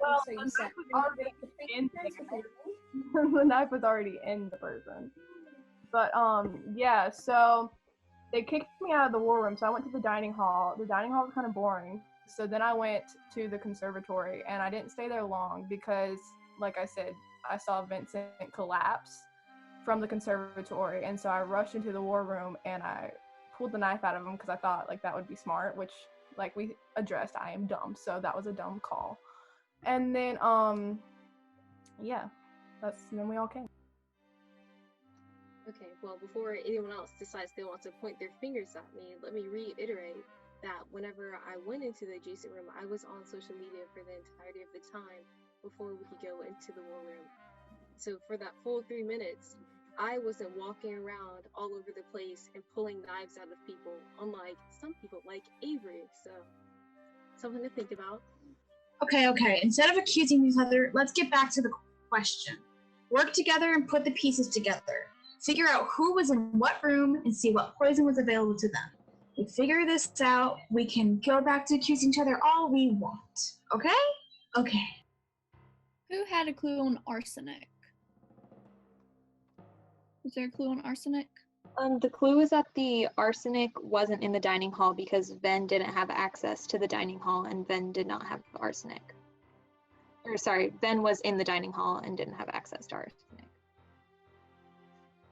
Well, so you the said knife was already in the the knife was already in the person. But yeah, so they kicked me out of the war room, so I went to the dining hall. The dining hall was kind of boring. So then I went to the conservatory, and I didn't stay there long because, like I said, I saw Vincent collapse from the conservatory, and so I rushed into the war room, and I pulled the knife out of him because I thought, like, that would be smart, which, like we addressed, I am dumb, so that was a dumb call. And then, yeah, then we all came. Okay, well, before anyone else decides they want to point their fingers at me, let me reiterate that whenever I went into the adjacent room, I was on social media for the entirety of the time before we could go into the war room. So for that full 3 minutes, I wasn't walking around all over the place and pulling knives out of people, unlike some people like Avery. So something to think about. Okay. Instead of accusing each other, let's get back to the question. Work together and put the pieces together. Figure out who was in what room and see what poison was available to them. We figure this out, we can go back to accusing each other all we want. Okay? Okay. Who had a clue on arsenic? Was there a clue on arsenic? The clue is that the arsenic wasn't in the dining hall because Ben didn't have access to the dining hall and Ben did not have arsenic. Or sorry, Ben was in the dining hall and didn't have access to arsenic.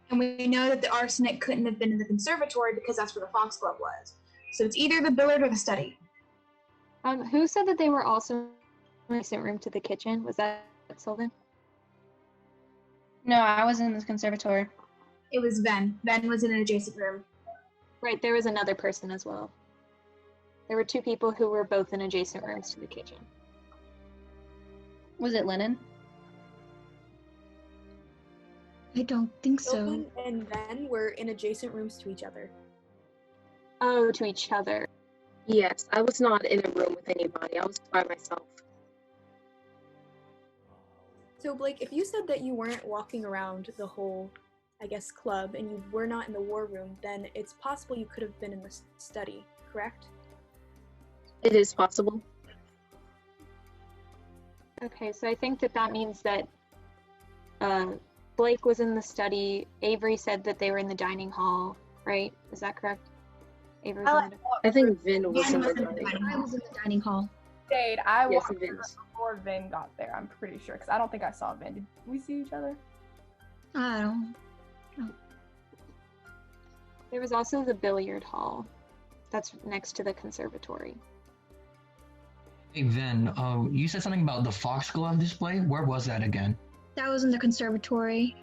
And we know that the arsenic couldn't have been in the conservatory because that's where the foxglove was. So it's either the billiard or the study. Who said that they were also in the adjacent room to the kitchen? Was that Sylvan? No, I was in the conservatory. It was Ben. Ben was in an adjacent room. Right, there was another person as well. There were 2 people who were both in adjacent rooms to the kitchen. Was it Lennon? I don't think so. Sylvan and Ven were in adjacent rooms to each other. Oh, to each other. Yes, I was not in a room with anybody. I was by myself. So Blake, if you said that you weren't walking around the whole, I guess, club, and you were not in the war room, then it's possible you could have been in the study, correct? It is possible. Okay, so I think that means that Blake was in the study. Avery said that they were in the dining hall, right? Is that correct? Avery was in the I think Vin was in the I dining was in the dining hall. Jade, I Yes, walked it over is. before Vin got there. I'm pretty sure, because I don't think I saw Vin. Did we see each other? I don't. There was also the billiard hall. That's next to the conservatory. Hey, Vin, you said something about the foxglove display. Where was that again? That was in the conservatory,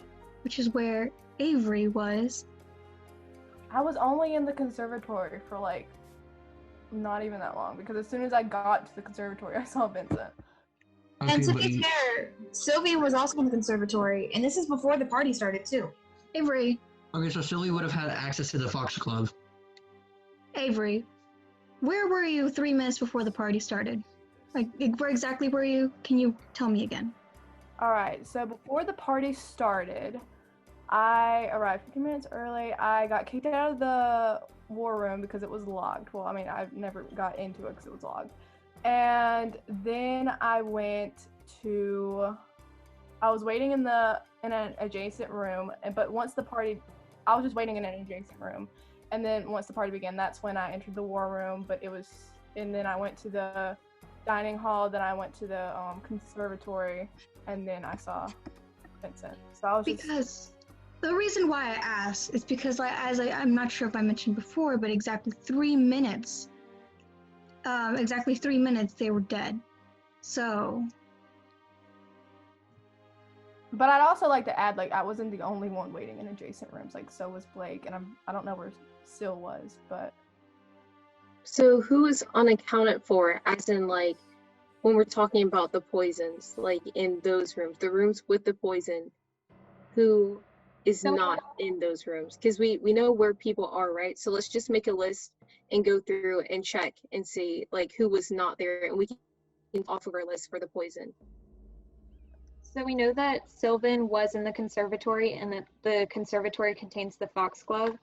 which is where Avery was. I was only in the conservatory for like not even that long, because as soon as I got to the conservatory, I saw Vincent. Okay, And to but be fair, Sylvie was also in the conservatory, and this is before the party started too. Avery, okay, so Sylvie would have had access to the foxglove. Avery, where were you 3 minutes before the party started? Like, where exactly were you? Can you tell me again? All right, so before the party started, I arrived 15 minutes early. I got kicked out of the war room because it was locked. Well, I mean, I never got into it because it was locked. And then I was waiting in an adjacent room, but once the party, I was just waiting in an adjacent room. And then once the party began, that's when I entered the war room, and then I went to the dining hall, then I went to the conservatory, and then I saw Vincent. So I was Because the reason why I asked is because, I'm not sure if I mentioned before, but exactly 3 minutes they were dead. So. But I'd also like to add, like, I wasn't the only one waiting in adjacent rooms. Like, so was Blake, and I don't know where Syl was, but. So who is unaccounted for, as in like when we're talking about the poisons, like in those rooms, the rooms with the poison, who is not in those rooms? Because we know where people are, right? So let's just make a list and go through and check and see like who was not there, and we can off of our list for the poison. So we know that Sylvan was in the conservatory and that the conservatory contains the foxglove.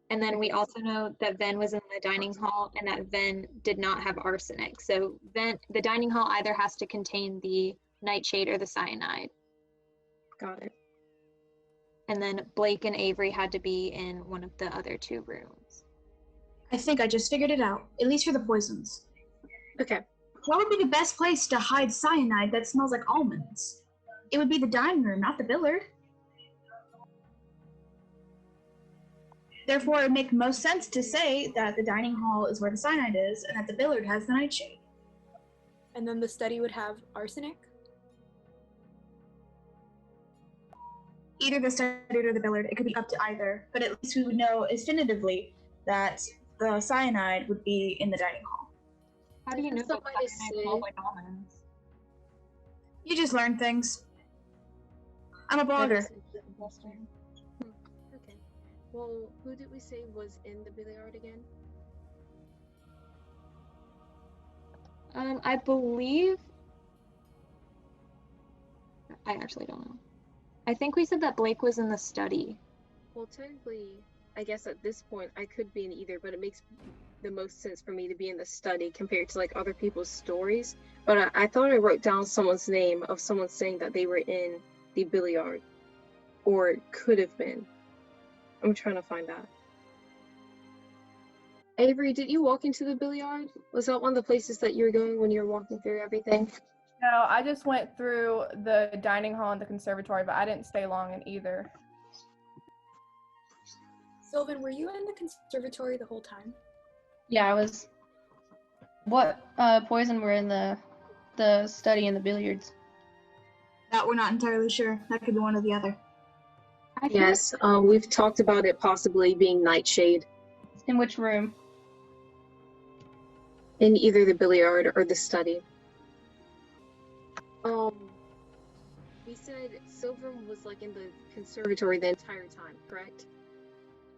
And then we also know that Ven was in the dining hall and that Ven did not have arsenic. So the dining hall either has to contain the nightshade or the cyanide. Got it. And then Blake and Avery had to be in one of the other 2 rooms. I think I just figured it out, at least for the poisons. Okay. What would be the best place to hide cyanide that smells like almonds? It would be the dining room, not the billiard. Therefore, it would make most sense to say that the dining hall is where the cyanide is and that the billiard has the nightshade. And then the study would have arsenic? Either the study or the billiard, it could be up to either, but at least we would know definitively that the cyanide would be in the dining hall. How do you know that cyanide smells like almonds? You just learn things. I'm a blogger. Okay. Well, who did we say was in the billiard again? I believe. I actually don't know. I think we said that Blake was in the study. Well, technically, I guess at this point I could be in either, but it makes the most sense for me to be in the study compared to like other people's stories. But I thought I wrote down someone's name of someone saying that they were in the billiard, or could have been. I'm trying to find that. Avery, did you walk into the billiard? Was that one of the places that you were going when you were walking through everything? No, I just went through the dining hall and the conservatory, but I didn't stay long in either. Sylvan, were you in the conservatory the whole time? Yeah, I was. What poison were in the study and the billiards? That we're not entirely sure. That could be one or the other. Yes, we've talked about it possibly being nightshade. In which room? In either the billiard or the study. We said Sylvan was like in the conservatory the entire time, correct?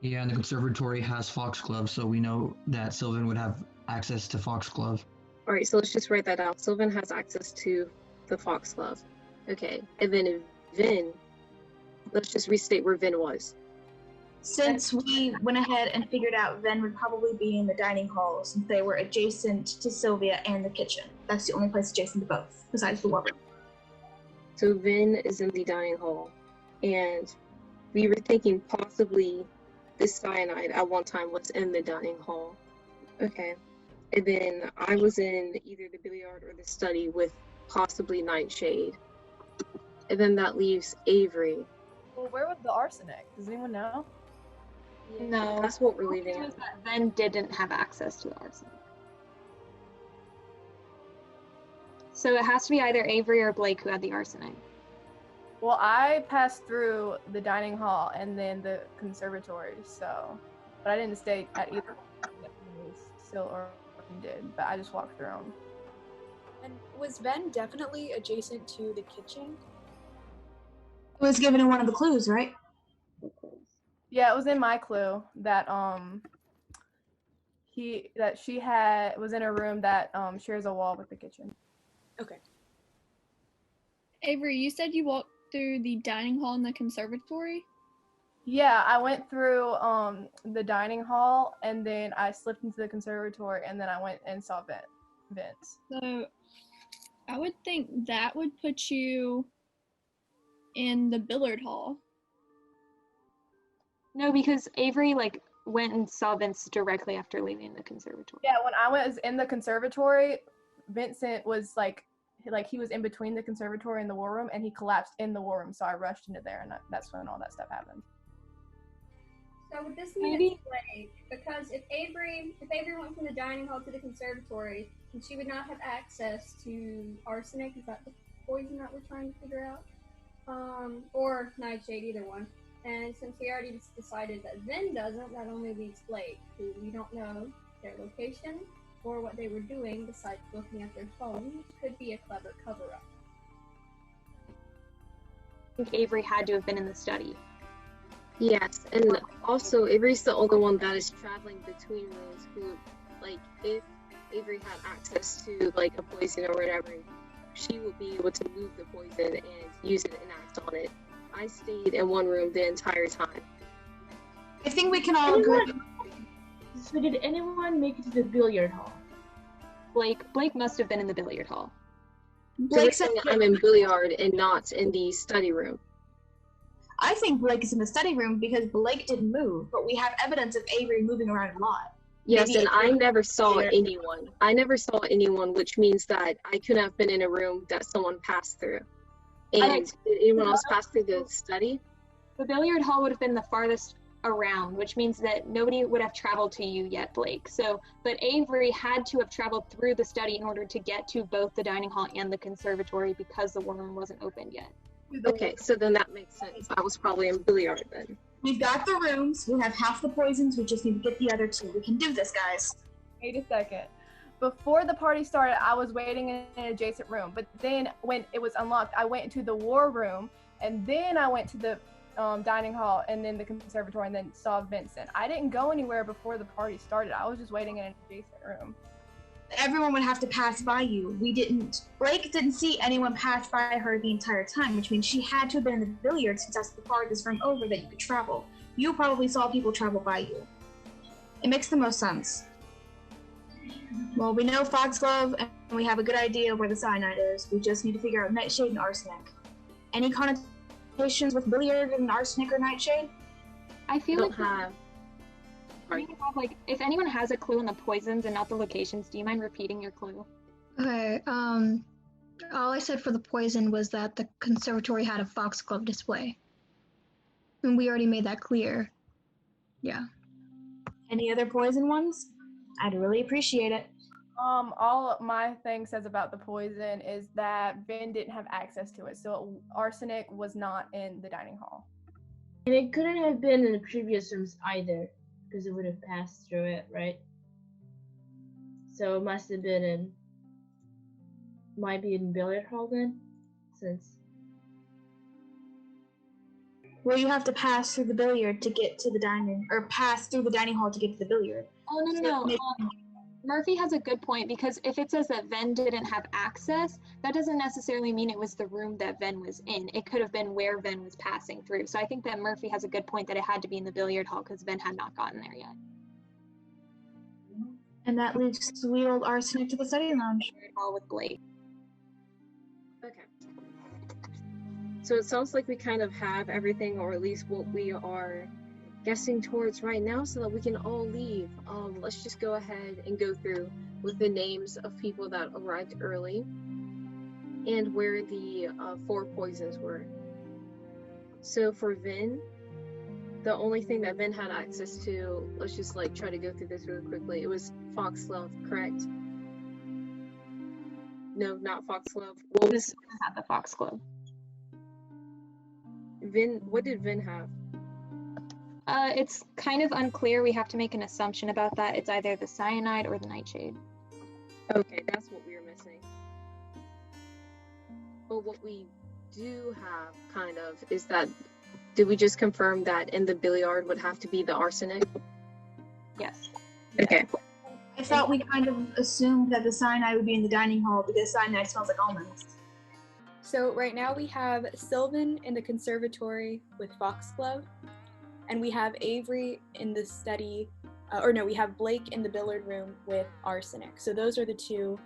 Yeah, and the conservatory has Foxglove, so we know that Sylvan would have access to Foxglove. All right, so let's just write that down. Sylvan has access to the Foxglove. Okay, and then Vin, let's just restate where Vin was. Since we went ahead and figured out Ven would probably be in the dining hall since they were adjacent to Sylvia and the kitchen. That's the only place adjacent to both, besides the war room. So Vin is in the dining hall, and we were thinking possibly this cyanide at one time was in the dining hall. Okay. And then I was in either the billiard or the study with possibly Nightshade. And then that leaves Avery. Well, where was the arsenic? Does anyone know? No, That's what we're leaving out. Ven didn't have access to the arsenic. So it has to be either Avery or Blake who had the arsenic. Well, I passed through the dining hall and then the conservatory, so, but I didn't stay at either. Still or did, but I just walked through them. And was Ven definitely adjacent to the kitchen? It was given in one of the clues, right? Yeah, it was in my clue that she was in a room that shares a wall with the kitchen. Okay. Avery, you said you walked through the dining hall in the conservatory? Yeah, I went through the dining hall and then I slipped into the conservatory and then I went and saw Vince. So I would think that would put you in the billiard hall. No, because Avery went and saw Vince directly after leaving the conservatory. Yeah, when I was in the conservatory, Vincent was like he was in between the conservatory and the war room and he collapsed in the war room, so I rushed into there and that's when all that stuff happened. So would this mean it's Blake? Because if Avery went from the dining hall to the conservatory, then she would not have access to arsenic. Is that the poison that we're trying to figure out? Or Nightshade, either one. And since we already decided that Vin doesn't, that only leaves Blake, who we don't know their location or what they were doing besides looking at their phone, which could be a clever cover-up. I think Avery had to have been in the study. Yes, and also Avery's the only one that is traveling between rooms who, if Avery had access to, a poison or whatever, she would be able to move the poison and use it and act on it. I stayed in one room the entire time. I think we can all agree. So did anyone make it to the billiard hall? Blake must have been in the billiard hall. Blake said I'm in billiard and not in the study room. I think Blake is in the study room because Blake didn't move, but we have evidence of Avery moving around a lot. Yes, and I never saw anyone. I never saw anyone, which means that I couldn't have been in a room that someone passed through. And did anyone else pass through the study? The billiard hall would have been the farthest around, which means that nobody would have traveled to you yet, Blake. But Avery had to have traveled through the study in order to get to both the dining hall and the conservatory because the war room wasn't open yet. Okay, so then that makes sense. I was probably in billiard then. We've got the rooms. We have half the poisons. We just need to get the other two. We can do this, guys. Wait a second. Before the party started, I was waiting in an adjacent room. But then when it was unlocked, I went into the war room, and then I went to the dining hall, and then the conservatory, and then saw Vincent. I didn't go anywhere before the party started. I was just waiting in an adjacent room. Everyone would have to pass by you. We didn't. Blake didn't see anyone pass by her the entire time, which means she had to have been in the billiard since that's the farthest from over that you could travel. You probably saw people travel by you. It makes the most sense. Well, we know Foxglove, and we have a good idea where the cyanide is. We just need to figure out Nightshade and arsenic. Any connotations with billiard and arsenic or Nightshade? I feel if anyone has a clue on the poisons and not the locations, do you mind repeating your clue? Okay, all I said for the poison was that the conservatory had a foxglove display. And we already made that clear. Yeah. Any other poison ones? I'd really appreciate it. All my thing says about the poison is that Vin didn't have access to it, so arsenic was not in the dining hall. And it couldn't have been in the previous rooms either, because it would have passed through it, right? So it must have been might be in billiard hall then, since where you have to pass through the billiard to get to the dining, or pass through the dining hall to get to the billiard. Oh, no. Murphy has a good point, because if it says that Ven didn't have access, that doesn't necessarily mean it was the room that Ven was in. It could have been where Ven was passing through. So I think that Murphy has a good point that it had to be in the billiard hall because Ven had not gotten there yet. And that leaves sweet old Arsenic to the study lounge. Hall with Blake. Okay. So it sounds like we kind of have everything, or at least what we are guessing towards right now, so that we can all leave. Let's just go ahead and go through with the names of people that arrived early and where the 4 poisons were. So for Vin, the only thing that Vin had access to, let's just like try to go through this really quickly. It was Foxglove, correct? No, not Foxglove. What was had the Foxglove? Vin? What did Vin have? It's kind of unclear. We have to make an assumption about that. It's either the cyanide or the nightshade. Okay, that's what we were missing. But what we do have, kind of, is that, did we just confirm that in the billiard would have to be the arsenic? Yes. Okay. I thought we kind of assumed that the cyanide would be in the dining hall because cyanide smells like almonds. So right now we have Sylvan in the conservatory with Foxglove, and we have Avery in the study, we have Blake in the billiard room with Arsenic. So those are the 2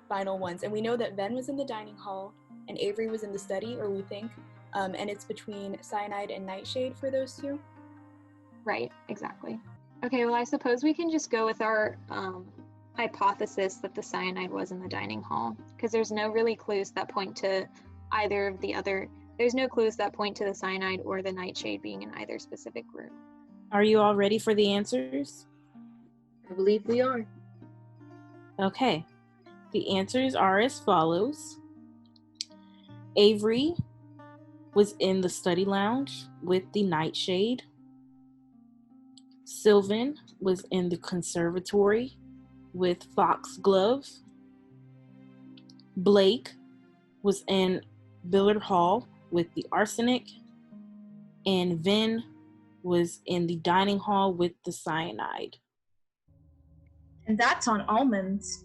final ones. And we know that Ven was in the dining hall and Avery was in the study, or we think, and it's between cyanide and nightshade for those 2. Right, exactly. Okay, well, I suppose we can just go with our hypothesis that the cyanide was in the dining hall, because there's no really clues that point to either of the other. There's no clues that point to the cyanide or the nightshade being in either specific room. Are you all ready for the answers? I believe we are. Okay. The answers are as follows. Avery was in the study lounge with the nightshade. Sylvan was in the conservatory with Foxglove. Blake was in billiard hall with the arsenic, and Vin was in the dining hall with the cyanide. And that's on almonds.